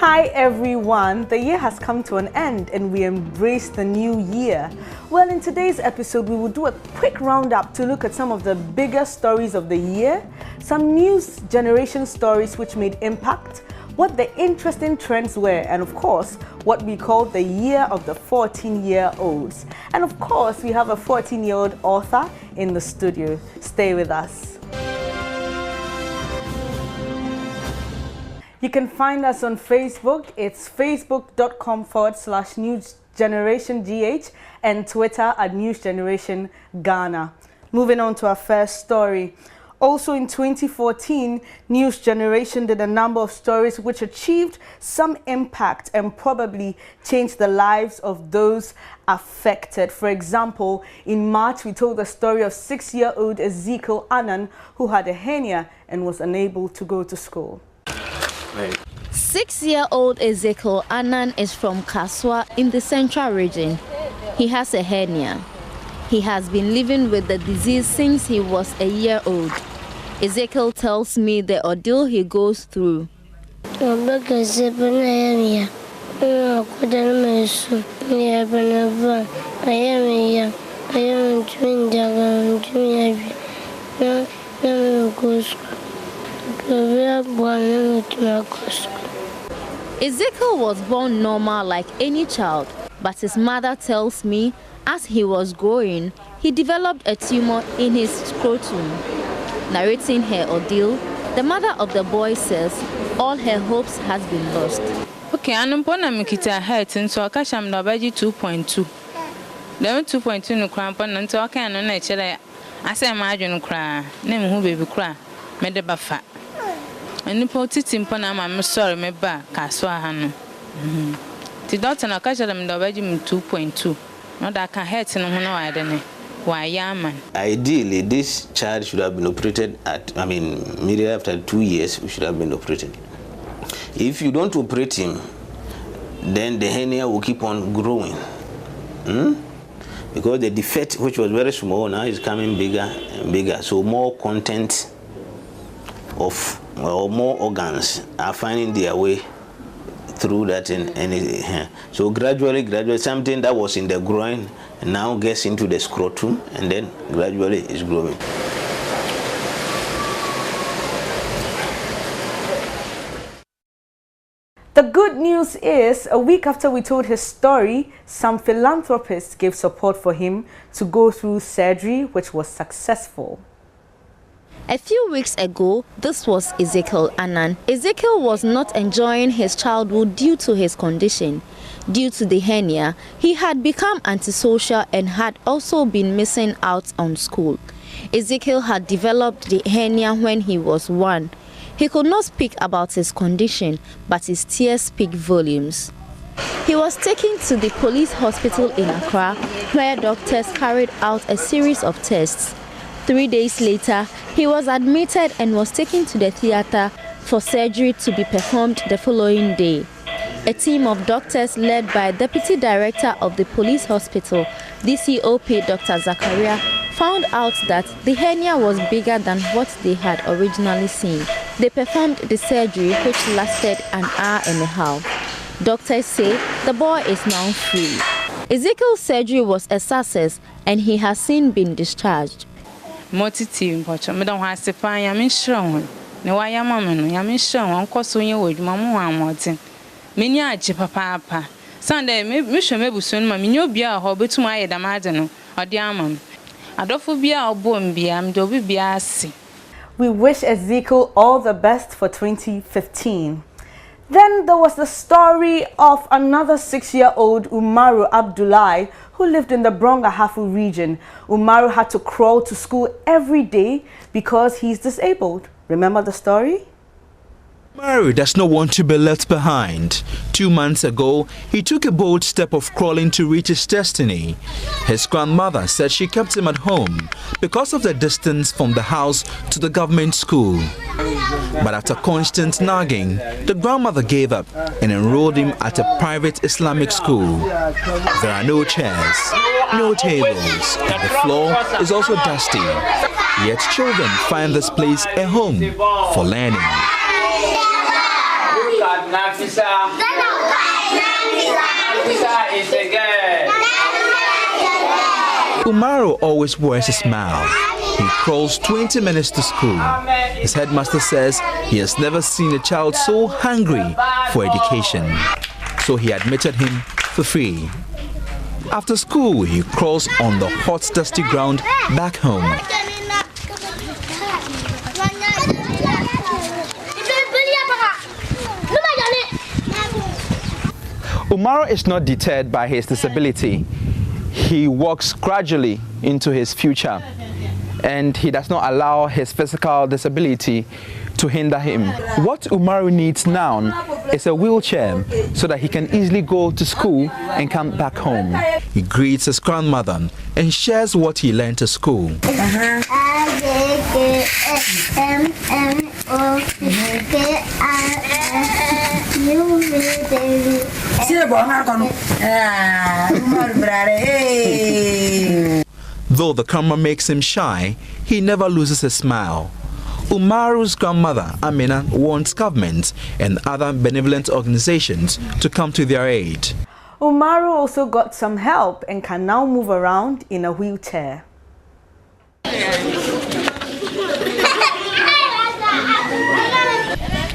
Hi everyone, the year has come to an end and we embrace the new year. Well, in today's episode we will do a quick roundup to look at some of the biggest stories of the year, some news generation stories which made impact, what the interesting trends were, and of course, what we call the year of the 14-year-olds. And of course, we have a 14-year-old author in the studio. Stay with us. You can find us on Facebook. It's facebook.com/newsgenerationgh and Twitter at newsgenerationghana. Moving on to our first story. Also in 2014, News Generation did a number of stories which achieved some impact and probably changed the lives of those affected. For example, in March, we told the story of 6-year-old Ezekiel Annan who had a hernia and was unable to go to school. 6-year-old Ezekiel Annan is from Kaswa in the central region. He has a hernia. He has been living with the disease since he was a year old. Ezekiel tells me the ordeal he goes through. Ezekiel was born normal like any child, but his mother tells me as he was growing, he developed a tumor in his scrotum. Narrating her ordeal, the mother of the boy says all her hopes has been lost. Okay, I'm born a mikita head, and so I catch him the 2.2. Then 2.2 no cramp, and so I can't nature. I say, imagine cry, name who baby cry, made the buffer. And the potty impona, I'm sorry, my back, Kaswa Hano. The doctor and I catch them the 2.2. Not that I can hurt no one, I don't know. Why, yeah, man. Ideally, this child should have been operated at, immediately after 2 years, we should have been operated. If you don't operate him, then the hernia will keep on growing. Because the defect, which was very small, now is coming bigger and bigger. So more content of, or more organs are finding their way through that and so gradually something that was in the groin now gets into the scrotum and then gradually is growing. The good news is, a week after we told his story, some philanthropists gave support for him to go through surgery, which was successful. A few weeks ago, this was Ezekiel Annan. Ezekiel was not enjoying his childhood due to his condition. Due to the hernia, he had become antisocial and had also been missing out on school. Ezekiel had developed the hernia when he was 1. He could not speak about his condition, but his tears speak volumes. He was taken to the police hospital in Accra, where doctors carried out a series of tests. 3 days later, he was admitted and was taken to the theater for surgery to be performed the following day. A team of doctors led by Deputy Director of the Police Hospital, DCOP Dr. Zakaria, found out that the hernia was bigger than what they had originally seen. They performed the surgery, which lasted an hour and a half. Doctors say the boy is now free. Ezekiel's surgery was a success and he has since been discharged. Motive, but I don't have to find him strong. No, I am a man, I am strong, Uncle Sonia with Mamma Martin. Many are papa. Sunday, Mission Mebuson, Mammy, no beer, hobby to my Damadano, or Diamond. I don't for beer or bone beer, I'm Dobby Biasi. We wish Ezekiel all the best for 2015. Then there was the story of another 6-year-old Umaru Abdullahi who lived in the Brongahafu region. Umaru had to crawl to school every day because he's disabled. Remember the story? Umaru does not want to be left behind. 2 months ago, he took a bold step of crawling to reach his destiny. His grandmother said she kept him at home because of the distance from the house to the government school. But after constant nagging, the grandmother gave up and enrolled him at a private Islamic school. There are no chairs, no tables, and the floor is also dusty. Yet children find this place a home for learning. Nafisa is a girl. Umaru always wears a smile. He crawls 20 minutes to school. His headmaster says he has never seen a child so hungry for education. So he admitted him for free. After school, he crawls on the hot, dusty ground back home. Umaru is not deterred by his disability. He walks gradually into his future, and he does not allow his physical disability to hinder him. What Umaru needs now is a wheelchair so that he can easily go to school and come back home. He greets his grandmother and shares what he learned at school. Though the camera makes him shy, he never loses his smile. Umaru's grandmother, Amina, wants government and other benevolent organizations to come to their aid. Umaru also got some help and can now move around in a wheelchair.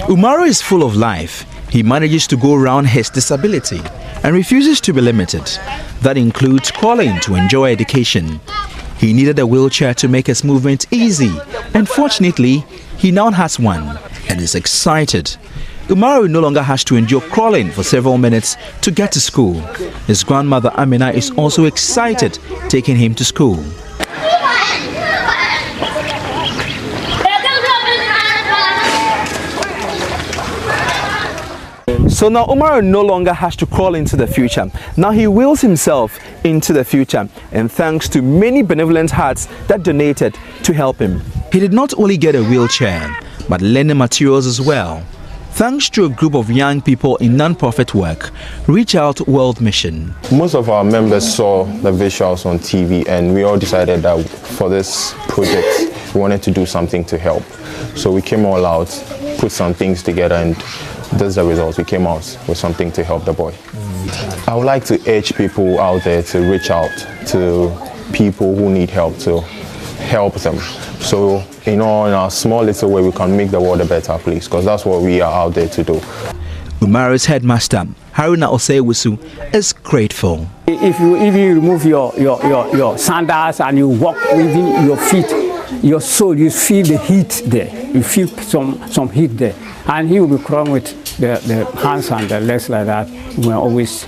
Umaru is full of life. He manages to go around his disability and refuses to be limited. That includes crawling to enjoy education. He needed a wheelchair to make his movement easy, and fortunately, he now has one and is excited. Umaru no longer has to endure crawling for several minutes to get to school. His grandmother Amina is also excited taking him to school. So now Umaru no longer has to crawl into the future. Now he wheels himself into the future, and thanks to many benevolent hearts that donated to help him. He did not only get a wheelchair, but learning materials as well. Thanks to a group of young people in non-profit work, Reach Out World Mission. Most of our members saw the visuals on TV, and we all decided that for this project, we wanted to do something to help. So we came all out, put some things together, and that's the result. We came out with something to help the boy. I would like to urge people out there to reach out to people who need help, to help them. So, in a small little way, we can make the world a better place, because that's what we are out there to do. Umaru's headmaster, Haruna Oseiwusu, is grateful. If you remove your sandals and you walk within your feet, your soul, you feel the heat there. You feel some heat there. And he will be crawling with the hands and the legs like that. We're always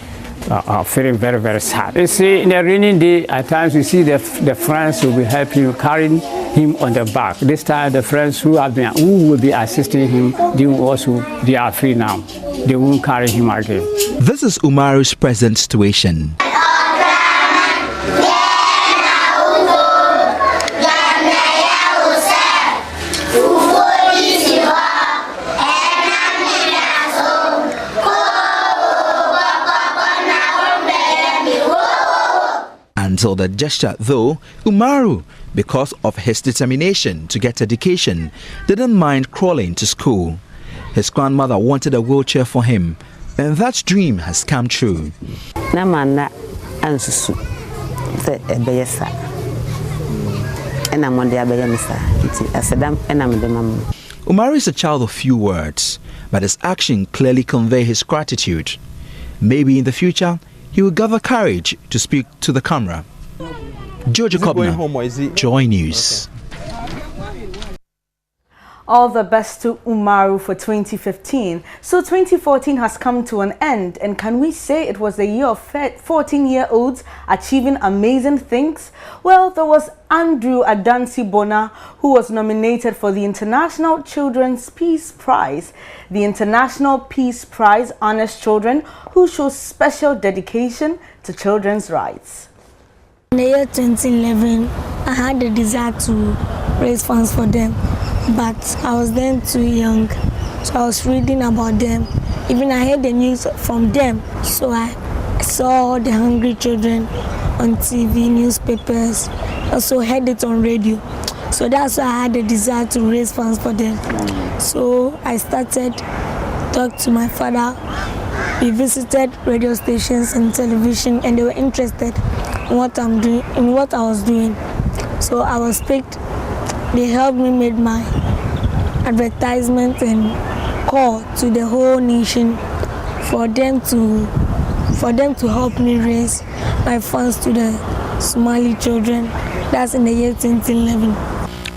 feeling very, very sad. You see, in a rainy day, at times you see the friends will be helping you, carrying him on the back. This time, the friends who will be assisting him, they are free now. They won't carry him again. This is Umaru's present situation. Until the gesture, though, Umaru, because of his determination to get education, didn't mind crawling to school. His grandmother wanted a wheelchair for him, and that dream has come true. Umaru is a child of few words, but his action clearly conveys his gratitude. Maybe in the future, he will gather courage to speak to the camera. George Kobna, Joy News. All the best to Umaru for 2015. So 2014 has come to an end, and can we say it was the year of 14-year-olds achieving amazing things? Well, there was Andrew Adansi Bona, who was nominated for the International Children's Peace Prize. The International Peace Prize honors children who show special dedication to children's rights. In the year 2011, I had the desire to raise funds for them, but I was then too young, so I was reading about them. Even I heard the news from them, so I saw the hungry children on TV, newspapers, also heard it on radio. So that's why I had the desire to raise funds for them. So I started talked to my father. We visited radio stations and television, and they were interested in what I'm doing, in what I was doing. So I was picked. They helped me make my advertisement and call to the whole nation for them to help me raise my funds to the Somali children. That's in the year 2011.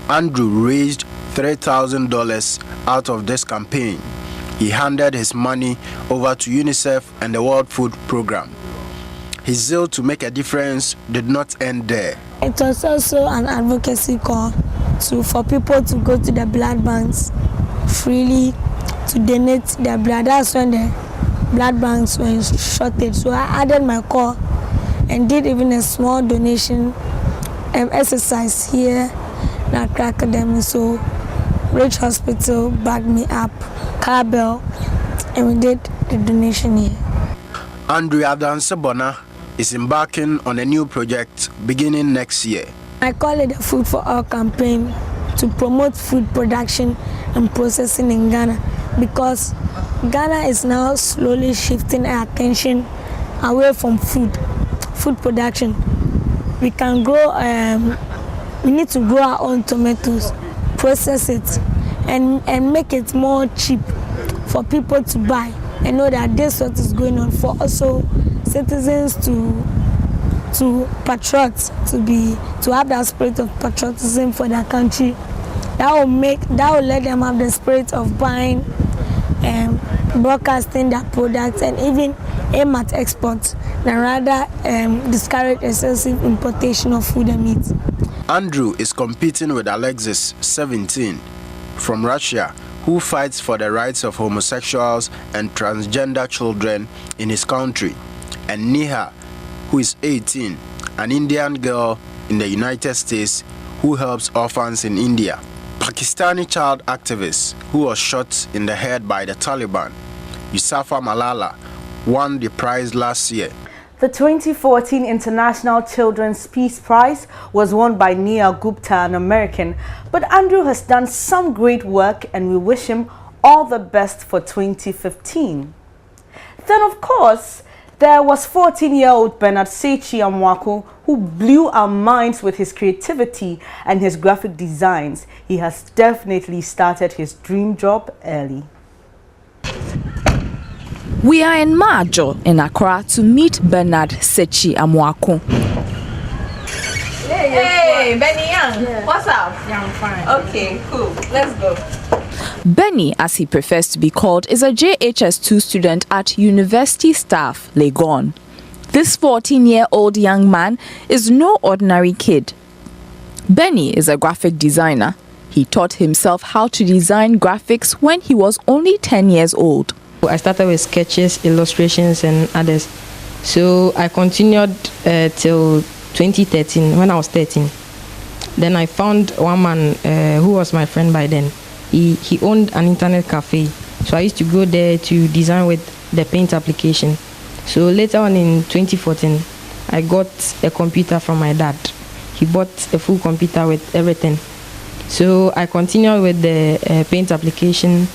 Andrew raised $3,000 out of this campaign. He handed his money over to UNICEF and the World Food Programme. His zeal to make a difference did not end there. It was also an advocacy call for people to go to the blood banks freely to donate their blood. That's when the blood banks were in shortage. So I added my call and did even a small donation exercise here in Accra Academy. So Rich Hospital backed me up, Carbell, and we did the donation here. Andrew Adansebona is embarking on a new project beginning next year. I call it the Food for All campaign to promote food production and processing in Ghana, because Ghana is now slowly shifting our attention away from food production. We can grow, we need to grow our own tomatoes, process it, and make it more cheap for people to buy, and know that this what is going on, for also citizens to patriots, to have that spirit of patriotism for their country. That will let them have the spirit of buying and broadcasting their products, and even aim at exports, and rather discourage excessive importation of food and meat. Andrew is competing with Alexis, 17, from Russia, who fights for the rights of homosexuals and transgender children in his country, and Neha, who is 18, an Indian girl in the United States who helps orphans in India. Pakistani child activist who was shot in the head by the Taliban, Yusafa Malala, won the prize last year. The 2014 International Children's Peace Prize was won by Neha Gupta, an American, but Andrew has done some great work and we wish him all the best for 2015. Then, of course, there was 14-year-old Bernard Sechi Amwako, who blew our minds with his creativity and his graphic designs. He has definitely started his dream job early. We are in Majo in Accra to meet Bernard Sechi Amwako. Hey, Benny Young. Yeah. What's up? Yeah, I'm fine. Okay, cool. Let's go. Benny, as he prefers to be called, is a JHS2 student at University Staff, Legon. This 14-year-old young man is no ordinary kid. Benny is a graphic designer. He taught himself how to design graphics when he was only 10 years old. I started with sketches, illustrations, and others. So I continued till 2013, when I was 13. Then I found one man who was my friend by then. He owned an internet cafe. So I used to go there to design with the paint application. So later on in 2014, I got a computer from my dad. He bought a full computer with everything. So I continued with the paint application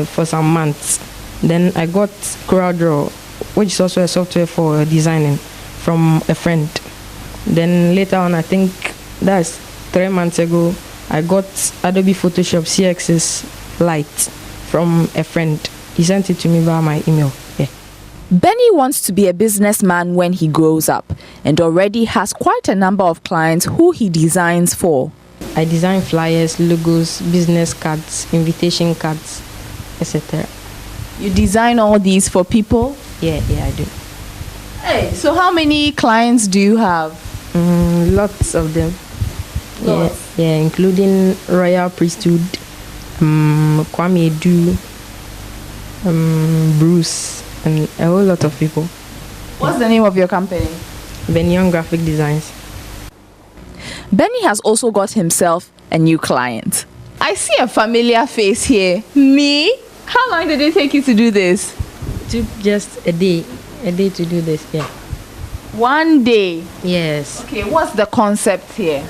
for some months. Then I got CorelDRAW, which is also a software for designing, from a friend. Then later on, I think that's 3 months ago, I got Adobe Photoshop CXS Lite from a friend. He sent it to me via my email. Yeah. Benny wants to be a businessman when he grows up and already has quite a number of clients who he designs for. I design flyers, logos, business cards, invitation cards, etc. You design all these for people? Yeah, I do. Hey, so how many clients do you have? Lots of them. Yeah, including Royal Priesthood, Kwame Edu, Bruce, and a whole lot of people. What's the name of your company? Benny Young Graphic Designs. Benny has also got himself a new client. I see a familiar face here. Me? How long did it take you to do this? It took just a day to do this, yeah. 1 day? Yes. Okay, what's the concept here?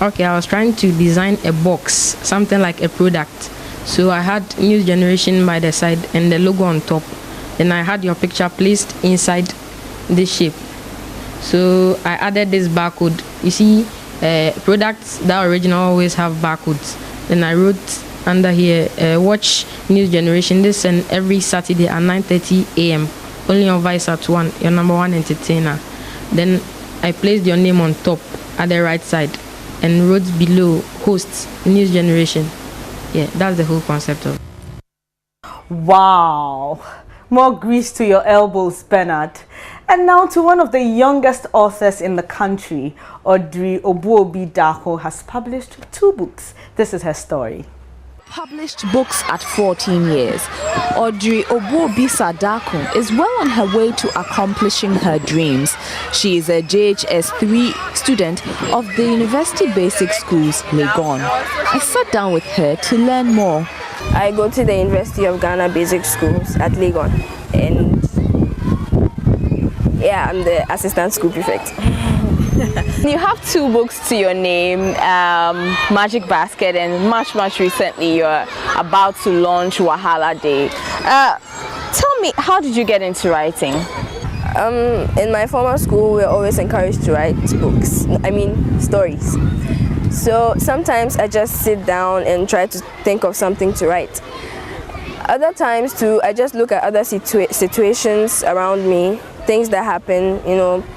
Okay, I was trying to design a box, something like a product. So I had New Generation by the side and the logo on top. Then I had your picture placed inside this shape. So I added this barcode. You see, products that original always have barcodes. Then I wrote under here, watch New Generation this and every Saturday at 9:30 a.m. only on Vice at 1, your #1 entertainer. Then I placed your name on top at the right side and wrote below, hosts New Generation. Yeah, that's the whole concept of it. Wow. More grease to your elbows, Bernard. And now to one of the youngest authors in the country, Audrey Obuobi-Darko has published 2 books. This is her story. Published books at 14 years, Audrey Obuobi-Darko is well on her way to accomplishing her dreams. She is a JHS 3 student of the University Basic Schools, Legon. I sat down with her to learn more. I go to the University of Ghana Basic Schools at Legon, and yeah, I'm the assistant school prefect. You have 2 books to your name, Magic Basket, and much recently you're about to launch Wahala Day. Tell me, how did you get into writing? In my former school, we're always encouraged to write books, stories. So sometimes I just sit down and try to think of something to write. Other times too, I just look at other situations around me, things that happen,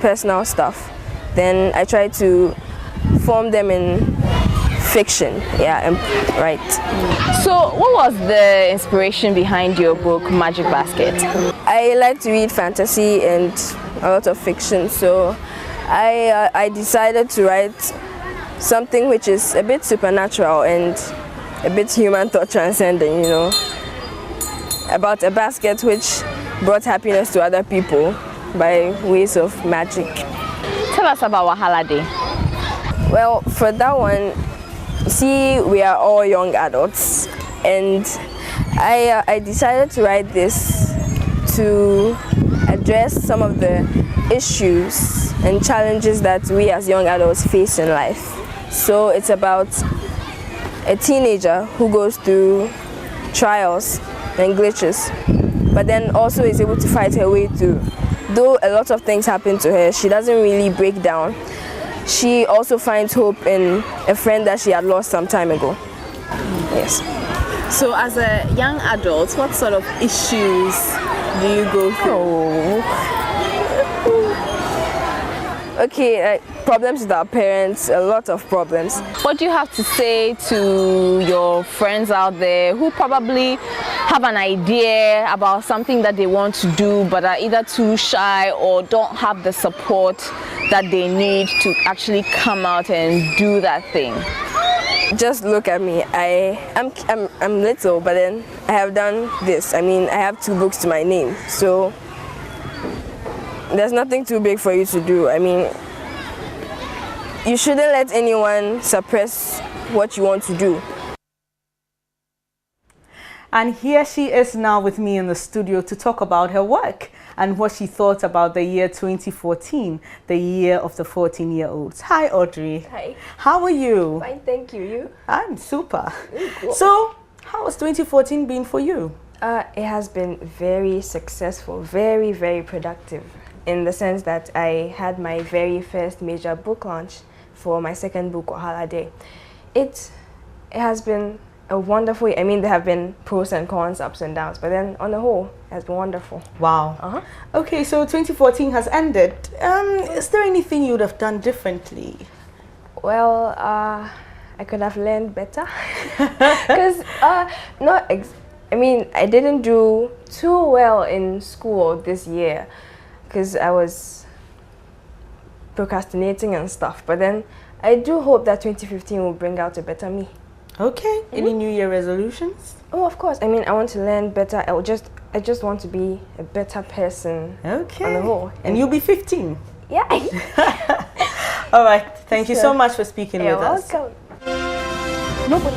personal stuff. Then I try to form them in fiction, and write. So what was the inspiration behind your book, Magic Basket? I like to read fantasy and a lot of fiction, so I decided to write something which is a bit supernatural and a bit human thought transcending, about a basket which brought happiness to other people by ways of magic. Tell us about Wahala Day. Well, for that one, you see, we are all young adults, and I decided to write this to address some of the issues and challenges that we as young adults face in life. So it's about a teenager who goes through trials and glitches, but then also is able to fight her way through. Though a lot of things happen to her, she doesn't really break down. She also finds hope in a friend that she had lost some time ago. Yes. So as a young adult, what sort of issues do you go through? Okay, problems with our parents, a lot of problems. What do you have to say to your friends out there who probably have an idea about something that they want to do but are either too shy or don't have the support that they need to actually come out and do that thing? Just look at me. I'm little, but then I have done this. I have 2 books to my name, so there's nothing too big for you to do. You shouldn't let anyone suppress what you want to do. And here she is now with me in the studio to talk about her work and what she thought about the year 2014, the year of the 14-year-olds. Hi, Audrey. Hi. How are you? Fine, thank you. You? I'm super. Cool. So, how has 2014 been for you? It has been very successful, very, very productive, in the sense that I had my very first major book launch for my second book, Wahala Day. It has been a wonderful, there have been pros and cons, ups and downs, but then on the whole, it has been wonderful. Wow. Okay, so 2014 has ended. Is there anything you would have done differently? Well, I could have learned better. Because, I didn't do too well in school this year because I was procrastinating and stuff, but then I do hope that 2015 will bring out a better me. Okay. Any New Year resolutions? Oh, of course. I want to learn better. I just want to be a better person. Okay. On the whole. And you'll be 15. Yeah. All right. Thank you so much for speaking with us. You're welcome. Nobody.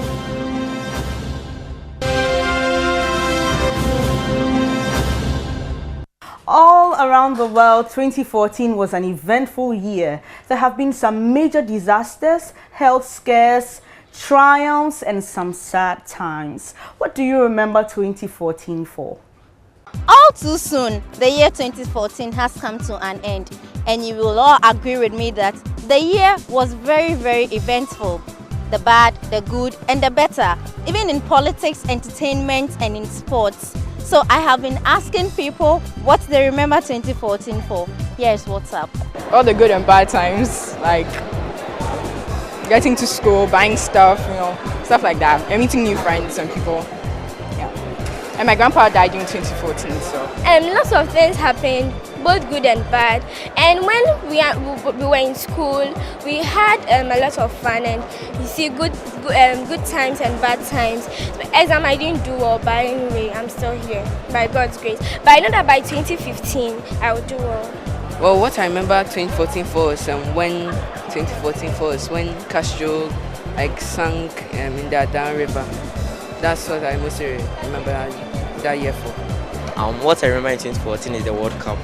All around the world, 2014 was an eventful year. There have been some major disasters, health scares, triumphs and some sad times. What do you remember 2014 for? All too soon, the year 2014 has come to an end, and you will all agree with me that the year was very, very eventful. The bad, the good, and the better, even in politics, entertainment, and in sports. So I have been asking people what they remember 2014 for. Here's what's up. All the good and bad times, like getting to school, buying stuff, stuff like that, and meeting new friends and people. Yeah. And my grandpa died in 2014, so. Lots of things happened, both good and bad. And when we were in school, we had a lot of fun, and you see good times and bad times. Exam I didn't do well, but anyway, I'm still here by God's grace. But I know that by 2015, I will do well. Well, what I remember 2014 for was when Castro sank in the Down River. That's what I mostly remember that year for. What I remember in 2014 is the World Cup,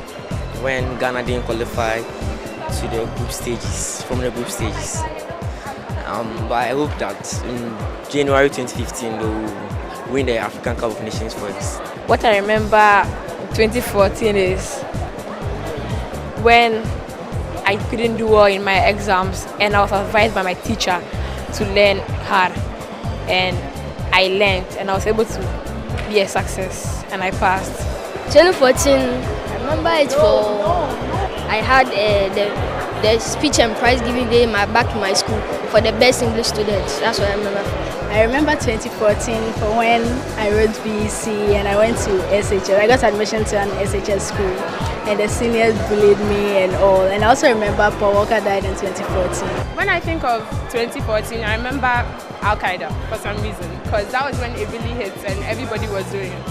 when Ghana didn't qualify to the group stages, from the group stages. But I hope that in January 2015 they will win the African Cup of Nations for us. What I remember 2014 is when I couldn't do well in my exams, and I was advised by my teacher to learn hard, and I learned, and I was able to be a success, and I passed. 2014, I remember it for I had the speech and prize giving day back in my school for the best English students. That's what I remember. I remember 2014 for when I wrote BEC and I went to SHS. I got admission to an SHS school, and the seniors bullied me and all. And I also remember Paul Walker died in 2014. When I think of 2014, I remember Al Qaeda for some reason, because that was when it really hit and everybody was doing it.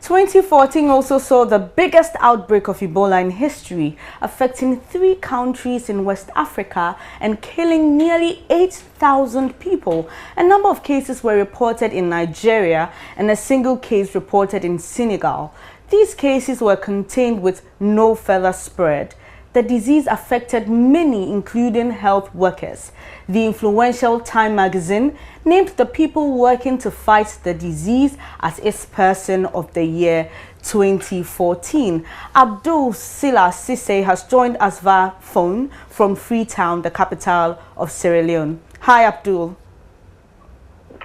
2014 also saw the biggest outbreak of Ebola in history, affecting 3 countries in West Africa and killing nearly 8,000 people. A number of cases were reported in Nigeria and a single case reported in Senegal. These cases were contained with no further spread. The disease affected many, including health workers. The influential Time magazine named the people working to fight the disease as its Person of the Year 2014. Abdul Sila Sise has joined us via phone from Freetown, the capital of Sierra Leone. Hi, Abdul.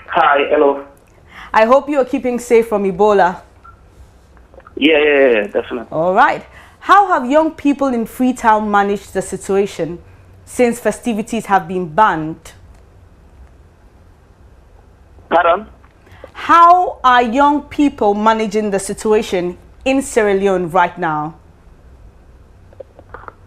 Hi, hello. I hope you are keeping safe from Ebola. Yeah, definitely. All right. How have young people in Freetown managed the situation since festivities have been banned? Pardon? How are young people managing the situation in Sierra Leone right now?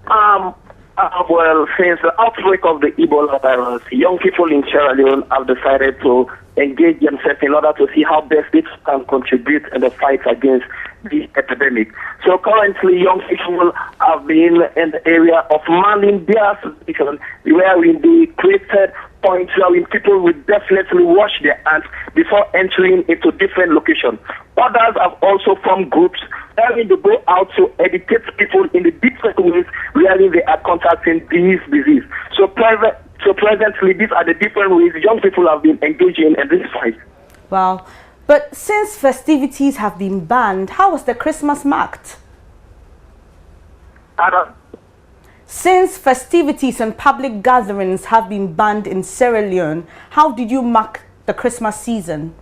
Well, since the outbreak of the Ebola virus, young people in Sierra Leone have decided to engage themselves in order to see how best they can contribute in the fight against the epidemic. So currently, young people have been in the area of manning their situation, where they created points where people will definitely wash their hands before entering into different locations. Others have also formed groups where they go out to educate people in the different ways where they are contacting this disease. So presently, these are the different ways young people have been engaging in this fight. Wow. But since festivities have been banned, how was the Christmas marked? Since festivities and public gatherings have been banned in Sierra Leone, how did you mark the Christmas season?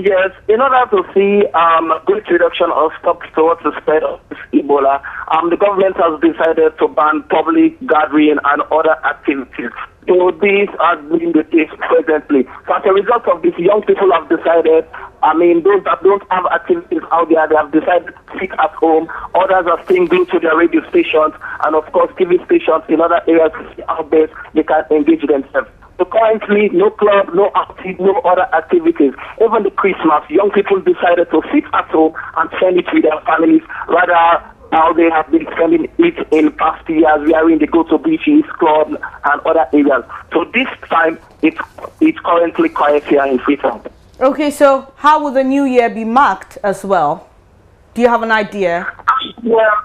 Yes, in order to see a great reduction of stops towards the spread of this Ebola, the government has decided to ban public gathering and other activities. So this has been the case presently. So as a result of this, young people have decided, those that don't have activities out there, they have decided to sit at home. Others are staying glued to their radio stations and, of course, TV stations in other areas to see how best they can engage themselves. So currently, no club, no other activities. Even the Christmas, young people decided to sit at home and spend it with their families, rather how they have been spending it in past years, wherein they go to beaches, clubs, and other areas. So this time, it's currently quiet here in Freetown. Okay, so how will the new year be marked as well? Do you have an idea? Well,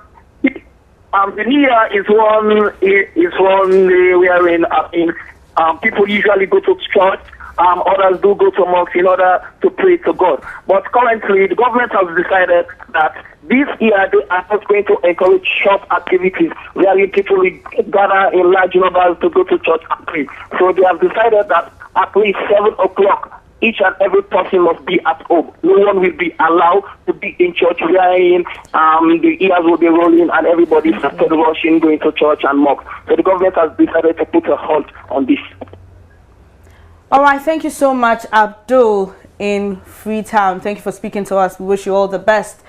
The New Year is one day wherein people usually go to church. Others do go to mosques in order to pray to God. But currently, the government has decided that this year they are not going to encourage short activities wherein people will gather in large numbers to go to church and pray. So they have decided that at least 7 o'clock, each and every person must be at home. No one will be allowed to be in church wherein the ears will be rolling and everybody started rushing, going to church and mosque. So the government has decided to put a halt on this. All right, thank you so much, Abdul in Freetown. Thank you for speaking to us. We wish you all the best.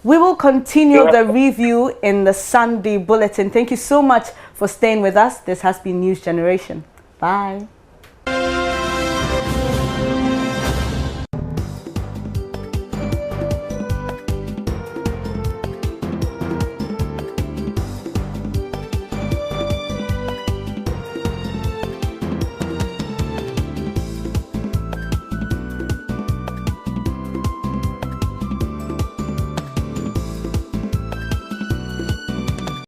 We will continue the review in the Sunday Bulletin. Thank you so much for staying with us. This has been News Generation. Bye.